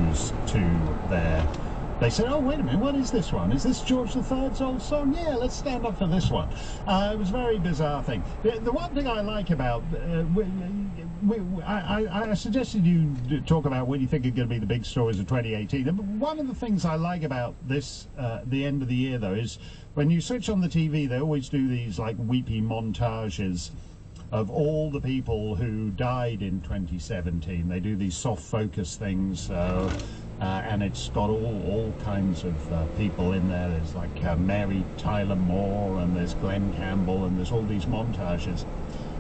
goes to their... They said, oh, wait a minute, what is this one? Is this George III's old song? Yeah, let's stand up for this one. It was a very bizarre thing. The one thing I like about... I suggested you talk about what you think are going to be the big stories of 2018. One of the things I like about this, the end of the year, though, is when you switch on the TV, they always do these, like, weepy montages of all the people who died in 2017. They do these soft focus things, and it's got all kinds of people in there. There's like Mary Tyler Moore, and there's Glenn Campbell, and there's all these montages.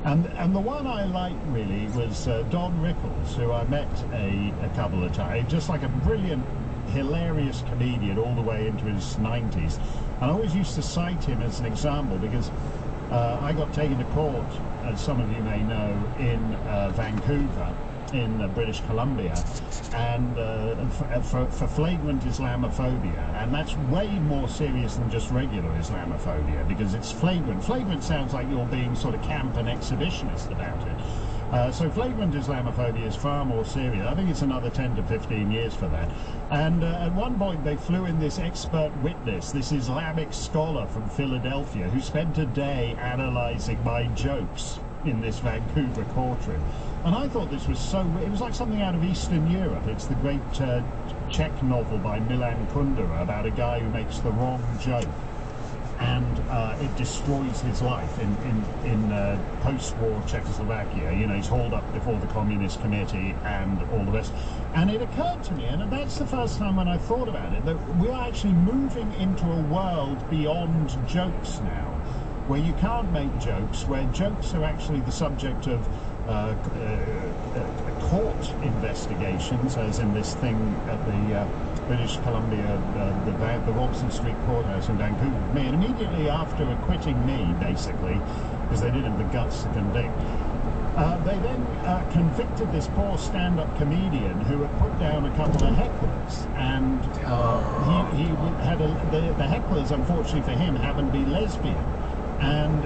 And the one I liked really was Don Rickles, who I met a couple of times, just like a brilliant, hilarious comedian all the way into his 90s. And I always used to cite him as an example because I got taken to court, as some of you may know, in Vancouver, in British Columbia, and for flagrant Islamophobia, and that's way more serious than just regular Islamophobia, because it's flagrant. Flagrant sounds like you're being sort of camp and exhibitionist about it. So flagrant Islamophobia is far more serious. I think it's another 10 to 15 years for that. And at one point they flew in this expert witness, this Islamic scholar from Philadelphia, who spent a day analysing my jokes in this Vancouver courtroom. And I thought this was so... It was like something out of Eastern Europe. It's the great Czech novel by Milan Kundera about a guy who makes the wrong joke, and it destroys his life in post-war Czechoslovakia. You know, he's hauled up before the Communist Committee and all the rest. And it occurred to me, and that's the first time when I thought about it, that we are actually moving into a world beyond jokes now, where you can't make jokes, where jokes are actually the subject of court investigations, as in this thing at the British Columbia, the Robson Street Courthouse in Vancouver with me. And immediately after acquitting me, basically, because they didn't have the guts to convict, they then convicted this poor stand-up comedian who had put down a couple of hecklers, and he had the hecklers, unfortunately for him, happened to be lesbian. And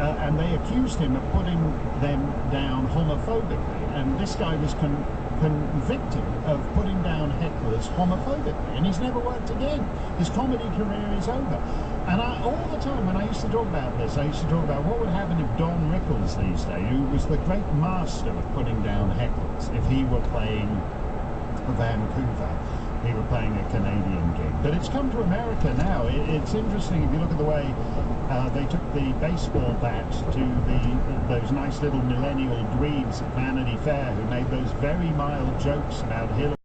and they accused him of putting them down homophobically, and this guy was convicted of putting down hecklers homophobically, and he's never worked again. His comedy career is over. And all the time when I used to talk about this, I used to talk about what would happen if Don Rickles these days, who was the great master of putting down hecklers, if he were playing Vancouver, he were playing a Canadian gig. But it's come to America now. It's interesting if you look at the way they took the baseball bat to those nice little millennial dweebs at Vanity Fair who made those very mild jokes about Hillary.